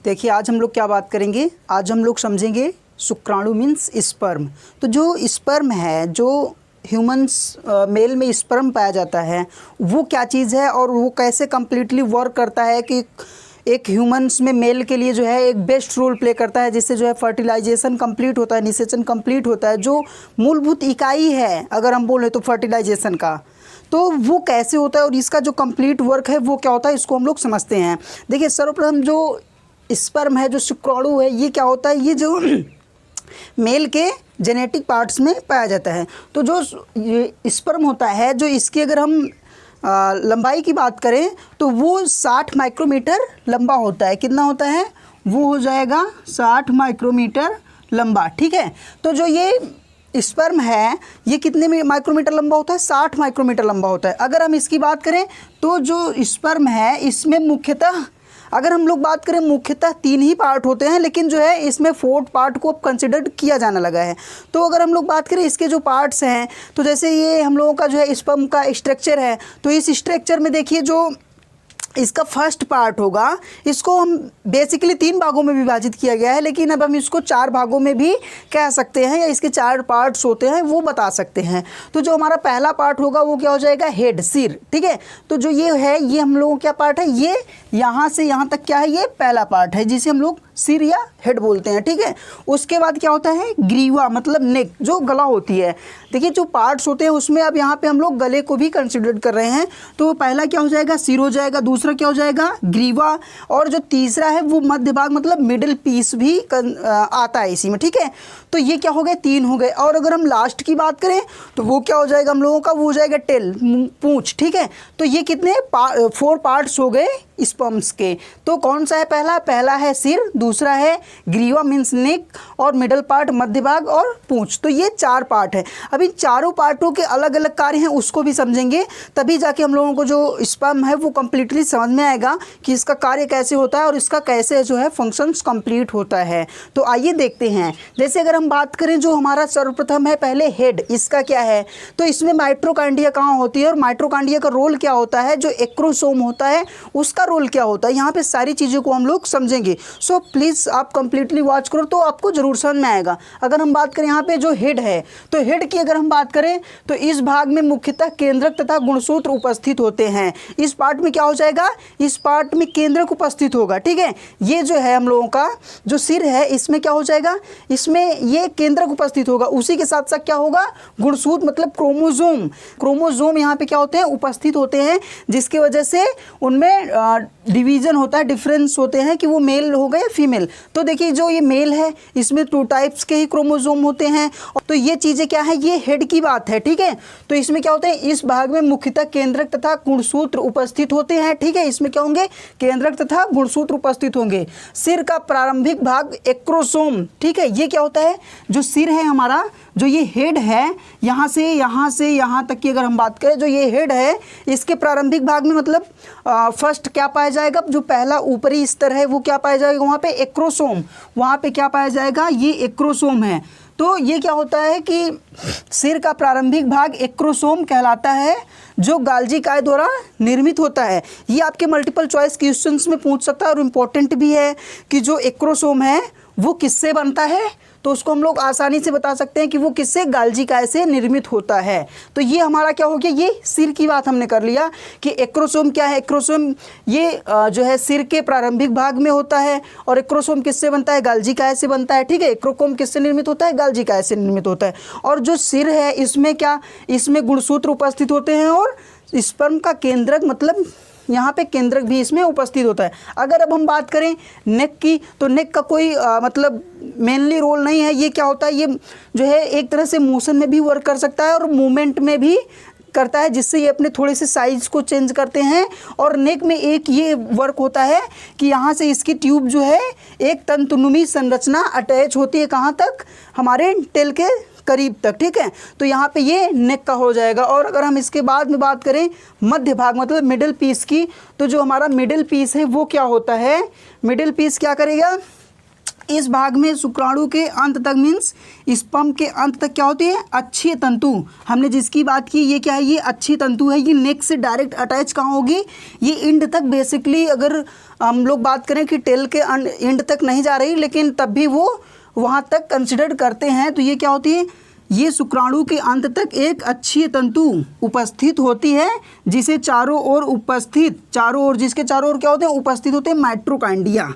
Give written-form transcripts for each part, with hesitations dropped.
देखिए आज हम लोग क्या बात करेंगे, आज हम लोग समझेंगे शुक्राणु मीन्स स्पर्म। तो जो स्पर्म है, जो ह्यूमंस मेल में स्पर्म पाया जाता है वो क्या चीज़ है और वो कैसे कम्प्लीटली वर्क करता है कि एक ह्यूमंस में मेल के लिए जो है एक बेस्ट रोल प्ले करता है, जिससे जो है फर्टिलाइजेशन कंप्लीट होता है, निषेचन कंप्लीट होता है। जो मूलभूत इकाई है अगर हम बोलें तो फर्टिलाइजेशन का, तो वो कैसे होता है और इसका जो कंप्लीट वर्क है वो क्या होता है, इसको हम लोग समझते हैं। देखिए सर्वप्रथम जो स्पर्म है, जो शुक्राणु है, ये क्या होता है, ये जो मेल के जेनेटिक पार्ट्स में पाया जाता है। तो जो ये स्पर्म होता है, जो इसकी अगर हम लंबाई की बात करें तो वो 60 माइक्रोमीटर लंबा होता है। कितना होता है, वो हो जाएगा 60 माइक्रोमीटर लंबा। ठीक है, तो जो ये स्पर्म है ये कितने माइक्रोमीटर लंबा होता है, 60 माइक्रोमीटर लंबा होता है। अगर हम इसकी बात करें तो जो स्पर्म है इसमें मुख्यतः, अगर हम लोग बात करें मुख्यतः 3 ही पार्ट होते हैं, लेकिन जो है इसमें 4th पार्ट को अब कंसिडर किया जाने लगा है। तो अगर हम लोग बात करें इसके जो पार्ट्स हैं, तो जैसे ये हम लोगों का जो है स्पर्म का स्ट्रक्चर है, तो इस स्ट्रक्चर में देखिए जो इसका फर्स्ट पार्ट होगा, इसको हम बेसिकली 3 भागों में विभाजित किया गया है, लेकिन अब हम इसको 4 भागों में भी कह सकते हैं, या इसके 4 पार्ट्स होते हैं वो बता सकते हैं। तो जो हमारा पहला पार्ट होगा वो क्या हो जाएगा, हेड, सिर। ठीक है, तो जो ये है ये हम लोगों क्या पार्ट है, ये यहाँ से यहाँ तक क्या है, ये पहला पार्ट है जिसे हम लोग सिर या हेड बोलते हैं। ठीक है, उसके बाद क्या होता है, ग्रीवा मतलब नेक, जो गला होती है। देखिए जो पार्ट्स होते हैं उसमें अब यहाँ पे हम लोग गले को भी कंसिडर कर रहे हैं। तो पहला क्या हो जाएगा, सिर हो जाएगा, दूसरा क्या हो जाएगा, ग्रीवा, और जो तीसरा है वो मध्य भाग मतलब मिडिल पीस भी आता है इसी में। ठीक है, तो ये क्या हो गए, 3 हो गए। और अगर हम लास्ट की बात करें तो वो क्या हो जाएगा हम लोगों का, वो हो जाएगा टेल, पूंछ। ठीक है, तो ये कितने 4 पार्ट्स हो गए स्पर्म्स के। तो कौन सा है पहला है सिर, दूसरा है ग्रीवा मीन्स नेक, और मिडल पार्ट मध्य भाग, और पूंछ। तो ये 4 पार्ट है। अब इन चारों पार्टों के अलग अलग कार्य हैं उसको भी समझेंगे, तभी जाके हम लोगों को जो स्पर्म है वो कंप्लीटली समझ में आएगा कि इसका कार्य कैसे होता है और इसका कैसे जो है फंक्शंस कंप्लीट होता है। तो आइए देखते हैं। जैसे अगर हम बात करें जो हमारा सर्वप्रथम है पहले हेड, इसका क्या है, तो इसमें माइटोकॉन्ड्रिया कहाँ होती है और माइटोकॉन्ड्रिया का रोल क्या होता है, जो एक्रोसोम होता है उसका रोल क्या होता है, यहाँ पे सारी चीज़ों को हम लोग समझेंगे। सो प्लीज़ आप कंप्लीटली वॉच करो तो आपको ज़रूर समझ में आएगा। अगर हम बात करें यहाँ पे जो हेड है, तो हेड की अगर हम बात करें तो इस भाग में मुख्यतः केंद्रक तथा गुणसूत्र उपस्थित होते हैं। इस पार्ट में क्या हो जाएगा, इस पार्ट में केंद्रक उपस्थित होगा। ठीक है, ये जो है हम लोगों का जो सिर है इसमें क्या हो जाएगा, इसमें ये केंद्रक उपस्थित होगा। उसी के साथ साथ क्या होगा, गुणसूत्र मतलब क्रोमोजोम यहाँ पे क्या होते हैं, उपस्थित होते हैं, जिसकी वजह से उनमें डिवीजन होता है, डिफरेंस होते हैं कि वो मेल हो गए फीमेल। तो देखिए जो ये मेल है इसमें 2 टाइप्स के ही क्रोमोजोम होते हैं। तो ये चीज़ें क्या है, ये हेड की बात है। ठीक है, तो इसमें क्या होते हैं, इस भाग में मुख्यतः केंद्रक तथा गुणसूत्र उपस्थित होते हैं। ठीक है, इसमें क्या होंगे, केंद्रक तथा गुणसूत्र उपस्थित होंगे। सिर का प्रारंभिक भाग एक्रोसोम। ठीक है, ये क्या होता है, जो सिर है हमारा, जो ये हेड है, यहाँ से यहाँ तक की अगर हम बात करें, जो ये हेड है इसके प्रारंभिक भाग में मतलब फर्स्ट क्या पाया जाएगा, जो पहला ऊपरी स्तर है वो क्या पाया जाएगा, वहाँ पे एक्रोसोम, वहाँ पे क्या पाया जाएगा, ये एक्रोसोम है। तो ये क्या होता है कि सिर का प्रारंभिक भाग एक्रोसोम कहलाता है, जो गाल्जी काय द्वारा निर्मित होता है। ये आपके मल्टीपल चॉइस क्वेश्चंस में पूछ सकता है और इम्पोर्टेंट भी है कि जो एक्रोसोम है वो किससे बनता है, तो उसको हम लोग आसानी से बता सकते हैं कि वो किससे, गाल्जी काय से निर्मित होता है। तो ये हमारा क्या हो गया, ये सिर की बात हमने कर लिया कि एक्रोसोम क्या है। एक्रोसोम ये जो है सिर के प्रारंभिक भाग में होता है, और एक्रोसोम किससे बनता है, गाल्जी काय से बनता है। ठीक है, एक्रोसोम किससे निर्मित होता है, गाल्जी काय से निर्मित होता है। और जो सिर है इसमें क्या, इसमें गुणसूत्र उपस्थित होते हैं, और स्पर्म का केंद्रक मतलब यहाँ पे केंद्रक भी इसमें उपस्थित होता है। अगर अब हम बात करें नेक की, तो नेक का कोई मतलब मेनली रोल नहीं है। ये क्या होता है, ये जो है एक तरह से मोशन में भी वर्क कर सकता है और मूवमेंट में भी करता है, जिससे ये अपने थोड़े से साइज को चेंज करते हैं। और नेक में एक ये वर्क होता है कि यहाँ से इसकी ट्यूब जो है एक तंतुनुमी संरचना अटैच होती है, कहाँ तक, हमारे टेल के करीब तक। ठीक है, तो यहाँ पे ये नेक का हो जाएगा। और अगर हम इसके बाद में बात करें मध्य भाग मतलब मिडिल पीस की, तो जो हमारा मिडिल पीस है वो क्या होता है, मिडिल पीस क्या करेगा, इस भाग में शुक्राणु के अंत तक मीन्स स्पर्म के अंत तक क्या होती है, अक्षीय तंतु। हमने जिसकी बात की ये क्या है, ये अक्षीय तंतु है। ये नेक से डायरेक्ट अटैच कहाँ होगी, ये एंड तक। बेसिकली अगर हम लोग बात करें कि टेल के एंड तक नहीं जा रही, लेकिन तब भी वो वहाँ तक कंसिडर करते हैं। तो ये क्या होती है, ये शुक्राणु के अंत तक एक अक्षीय तंतु उपस्थित होती है, जिसे चारों ओर उपस्थित, चारों ओर, जिसके चारों ओर क्या होते हैं, उपस्थित होते हैं माइट्रोकांडिया।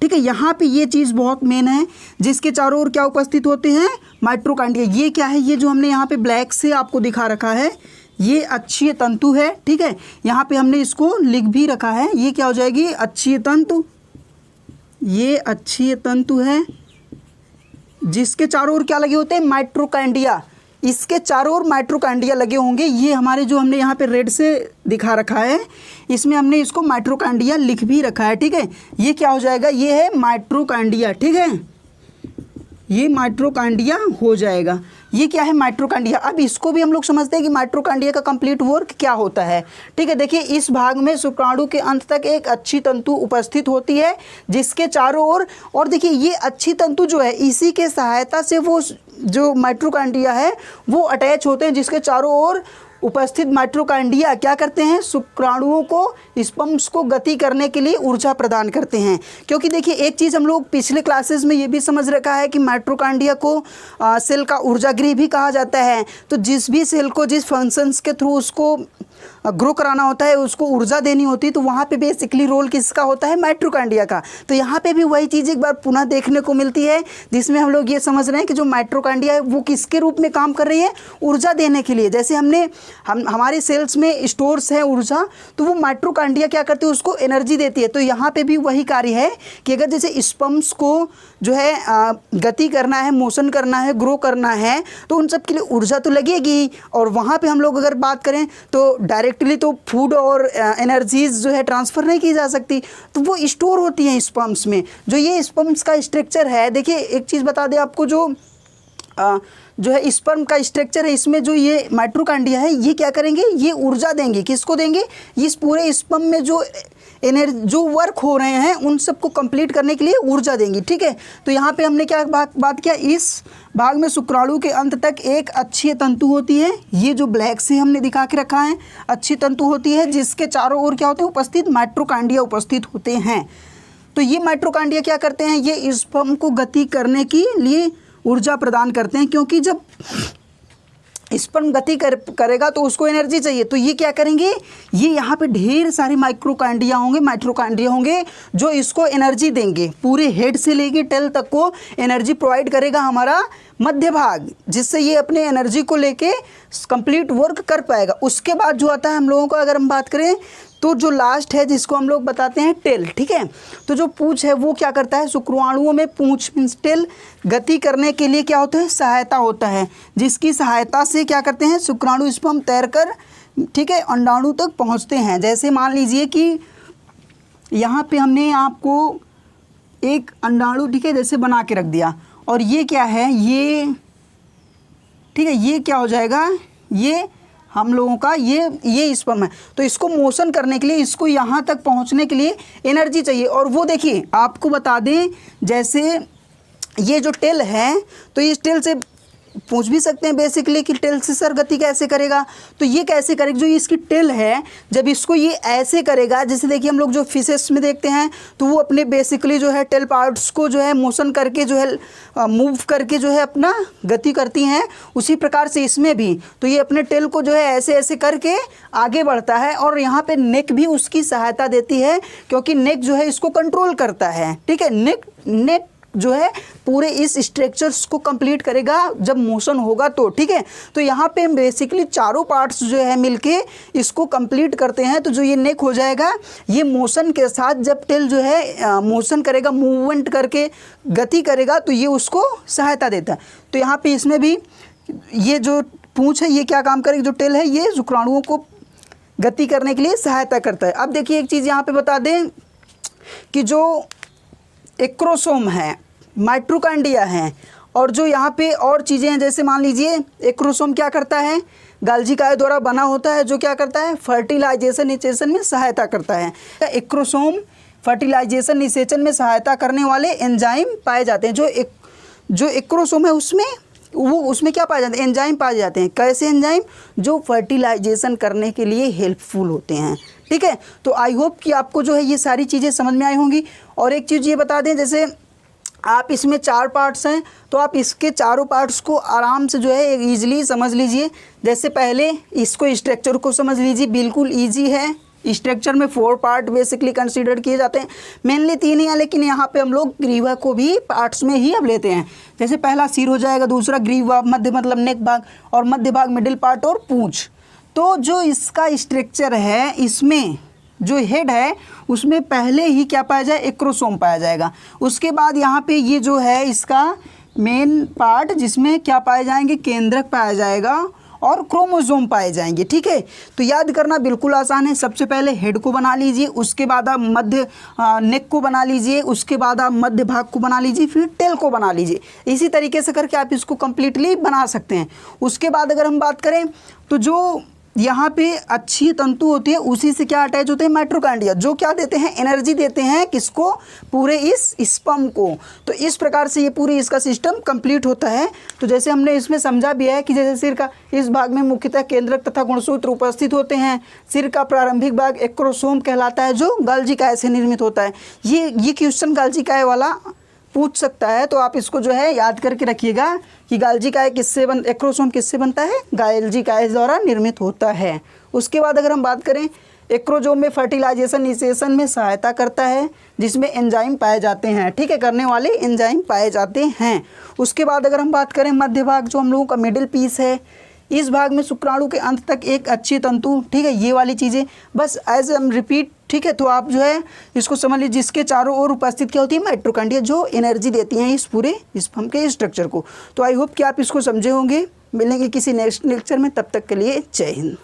ठीक है, यहाँ पे ये चीज़ बहुत मेन है, जिसके चारों ओर क्या उपस्थित होते हैं, माइट्रोकांडिया। ये क्या है, ये जो हमने यहाँ पे ब्लैक से आपको दिखा रखा है, ये अक्षीय तंतु है। ठीक है, यहाँ पे हमने इसको लिख भी रखा है, ये क्या हो जाएगी, अक्षीय तंतु। ये अक्षीय तंतु है, जिसके चारों ओर क्या लगे होते हैं, माइट्रोकांडिया। इसके चारों ओर माइट्रोकांडिया लगे होंगे। ये हमारे जो हमने यहाँ पे रेड से दिखा रखा है, इसमें हमने इसको माइट्रोकांडिया लिख भी रखा है। ठीक है, ये क्या हो जाएगा, ये है माइट्रोकांडिया। ठीक है, ये माइट्रोकांडिया हो जाएगा। ये क्या है, माइट्रोकांडिया। अब इसको भी हम लोग समझते हैं कि माइट्रोकांडिया का कंप्लीट वर्क क्या होता है। ठीक है, देखिए इस भाग में शुक्राणु के अंत तक एक अच्छी तंतु उपस्थित होती है, जिसके चारों ओर, और देखिए ये अच्छी तंतु जो है, इसी के सहायता से वो जो माइट्रोकांडिया है वो अटैच होते हैं, जिसके चारों ओर उपस्थित माइट्रोकांडिया क्या करते हैं, शुक्राणुओं को, स्पर्म्स को गति करने के लिए ऊर्जा प्रदान करते हैं। क्योंकि देखिए एक चीज़ हम लोग पिछले क्लासेस में ये भी समझ रखा है कि माइट्रोकांडिया को सेल का ऊर्जागृह भी कहा जाता है। तो जिस भी सेल को जिस फंक्शंस के थ्रू उसको ग्रो कराना होता है, उसको ऊर्जा देनी होती है, तो वहाँ पे बेसिकली रोल किसका होता है, माइट्रोकांडिया का। तो यहाँ पे भी वही चीज़ एक बार पुनः देखने को मिलती है, जिसमें हम लोग ये समझ रहे हैं कि जो माइट्रोकांडिया है वो किसके रूप में काम कर रही है, ऊर्जा देने के लिए। जैसे हमारे सेल्स में स्टोर्स है ऊर्जा, तो वो माइट्रोकांडिया क्या करती है, उसको एनर्जी देती है। तो यहाँ पे भी वही कार्य है कि अगर जैसे स्पर्म्स को जो है गति करना है, मोशन करना है, ग्रो करना है, तो उन सब के लिए ऊर्जा तो लगेगी। और वहाँ पे हम लोग अगर बात करें तो डायरेक्टली तो फूड और एनर्जीज जो है ट्रांसफ़र नहीं की जा सकती, तो वो स्टोर होती हैं स्पर्म्स में। जो ये स्पर्म्स का स्ट्रक्चर है, देखिए एक चीज़ बता दें आपको, जो है स्पर्म का स्ट्रक्चर है, इसमें जो ये माइट्रोकांडिया है, ये क्या करेंगे, ये ऊर्जा देंगे। किसको देंगे, इस पूरे स्पर्म में जो वर्क हो रहे हैं उन सबको कंप्लीट करने के लिए ऊर्जा देंगी। ठीक है, तो यहाँ पे हमने क्या बात किया, इस भाग में शुक्राणु के अंत तक एक अक्षीय तंतु होती है। ये जो ब्लैक से हमने दिखा के रखा है, अक्षीय तंतु होती है, जिसके चारों ओर क्या होते हैं, उपस्थित माइट्रोकांडिया उपस्थित होते हैं। तो ये माइट्रोकांडिया क्या करते हैं, ये स्पर्म को गति करने के लिए ऊर्जा प्रदान करते हैं। क्योंकि जब स्पर्म गति करेगा तो उसको एनर्जी चाहिए, तो ये क्या करेंगे, ये यहाँ पे ढेर सारे माइट्रोकांडिया होंगे जो इसको एनर्जी देंगे। पूरे हेड से लेके टेल तक को एनर्जी प्रोवाइड करेगा हमारा मध्य भाग, जिससे ये अपने एनर्जी को लेके कंप्लीट वर्क कर पाएगा। उसके बाद जो आता है हम लोगों को, अगर हम बात करें तो जो लास्ट है, जिसको हम लोग बताते हैं टेल। ठीक है, तो जो पूंछ है वो क्या करता है, शुक्राणुओं में पूंछ मीन्स टेल गति करने के लिए क्या होता है, सहायता होता है, जिसकी सहायता से क्या करते हैं, शुक्राणु स्पर्म तैरकर, ठीक है, अंडाणु तक पहुंचते हैं। जैसे मान लीजिए कि यहाँ पे हमने आपको एक अंडाणु, ठीक है, जैसे बना के रख दिया, और ये क्या है, ये ठीक है, ये क्या हो जाएगा, ये हम लोगों का ये स्पर्म है। तो इसको मोशन करने के लिए, इसको यहाँ तक पहुँचने के लिए एनर्जी चाहिए। और वो देखिए आपको बता दें, जैसे ये जो टेल है, तो इस टेल से पूछ भी सकते हैं बेसिकली कि टेल से सर गति कैसे करेगा। तो ये कैसे करेगा, जो इसकी टेल है, जब इसको ये ऐसे करेगा, जैसे देखिए हम लोग जो फिशेस में देखते हैं, तो वो अपने बेसिकली जो है टेल पार्ट्स को जो है मोशन करके जो है मूव करके जो है अपना गति करती हैं। उसी प्रकार से इसमें भी, तो ये अपने टेल को जो है ऐसे ऐसे करके आगे बढ़ता है, और यहाँ पे नेक भी उसकी सहायता देती है, क्योंकि नेक जो है इसको कंट्रोल करता है। ठीक है, नेक जो है पूरे इस स्ट्रक्चर्स को कंप्लीट करेगा जब मोशन होगा तो। ठीक है, तो यहाँ पे बेसिकली चारों पार्ट्स जो है मिलके इसको कंप्लीट करते हैं। तो जो ये नेक हो जाएगा, ये मोशन के साथ जब टेल जो है मोशन करेगा, मूवमेंट करके गति करेगा, तो ये उसको सहायता देता है। तो यहाँ पे इसमें भी ये जो पूंछ है, ये क्या काम करेगी, जो टेल है ये शुक्राणुओं को गति करने के लिए सहायता करता है। अब देखिए एक चीज़ यहाँ पे बता दें कि जो एक्रोसोम है, माइट्रोकांडिया है, और जो यहाँ पे और चीज़ें हैं, जैसे मान लीजिए एक्रोसोम क्या करता है, गाल्जी काय द्वारा बना होता है, जो क्या करता है, फर्टिलाइजेशन में सहायता करता है। एक्रोसोम फर्टिलाइजेशन निषेचन में सहायता करने वाले एंजाइम पाए जाते हैं। जो एक्रोसोम है उसमें क्या पाए जाते हैं, एंजाइम पाए जाते हैं। कैसे एंजाइम, जो फर्टिलाइजेशन करने के लिए हेल्पफुल होते हैं। ठीक है, तो आई होप कि आपको जो है ये सारी चीज़ें समझ में आई होंगी। और एक चीज़ ये बता दें, जैसे आप इसमें 4 पार्ट्स हैं तो आप इसके चारों पार्ट्स को आराम से जो है ईजिली समझ लीजिए। जैसे पहले इसको स्ट्रक्चर को समझ लीजिए, बिल्कुल ईजी है। स्ट्रक्चर में 4 पार्ट बेसिकली कंसीडर किए जाते हैं, मेनली 3 ही हैं, लेकिन यहाँ पे हम लोग ग्रीवा को भी पार्ट्स में ही अब लेते हैं। जैसे पहला सिर हो जाएगा, दूसरा ग्रीवा, मध्य मतलब नेक भाग, और मध्य भाग मिडिल पार्ट और पूंछ। तो जो इसका स्ट्रक्चर है, इसमें जो हेड है उसमें पहले ही क्या पाया जाए, एक्रोसोम पाया जाएगा। उसके बाद यहाँ पे ये जो है इसका मेन पार्ट, जिसमें क्या पाए जाएंगे, केंद्रक पाया जाएगा और क्रोमोसोम पाए जाएंगे। ठीक है, तो याद करना बिल्कुल आसान है। सबसे पहले हेड को बना लीजिए, उसके बाद आप मध्य नेक को बना लीजिए, उसके बाद आप मध्य भाग को बना लीजिए, फिर टेल को बना लीजिए। इसी तरीके से करके आप इसको कंप्लीटली बना सकते हैं। उसके बाद अगर हम बात करें तो जो यहाँ पे अच्छी तंतु होती है, उसी से क्या अटैच होते हैं, माइटोकॉन्ड्रिया, जो क्या देते हैं, एनर्जी देते हैं किसको, पूरे इस स्पर्म को। तो इस प्रकार से ये पूरी इसका सिस्टम कंप्लीट होता है। तो जैसे हमने इसमें समझा भी है कि जैसे सिर का इस भाग में मुख्यतः केंद्रक तथा गुणसूत्र उपस्थित होते हैं। सिर का प्रारंभिक भाग एक्रोसोम कहलाता है, जो गाल्जी काय से निर्मित होता है। ये क्वेश्चन गाल्जी काय वाला पूछ सकता है, तो आप इसको जो है याद करके रखिएगा कि गाल्जी काय एक्रोसोम किससे बनता है, गाल्जी काय द्वारा निर्मित होता है। उसके बाद अगर हम बात करें, एक्रोसोम में फर्टिलाइजेशन निषेचन में सहायता करता है, जिसमें एंजाइम पाए जाते हैं। ठीक है, करने वाले एंजाइम पाए जाते हैं। उसके बाद अगर हम बात करें, मध्य भाग जो हम लोगों का मिडिल पीस है, इस भाग में शुक्राणु के अंत तक एक अच्छी तंतु। ठीक है, ये वाली चीज़ें बस एज एम रिपीट। ठीक है, तो आप जो है इसको समझ लीजिए, जिसके चारों ओर उपस्थित क्या होती है, माइटोकॉन्ड्रिया, जो एनर्जी देती हैं इस पूरे स्पर्म के स्ट्रक्चर को। तो आई होप कि आप इसको समझे होंगे। मिलेंगे किसी नेक्स्ट लेक्चर में, तब तक के लिए जय हिंद।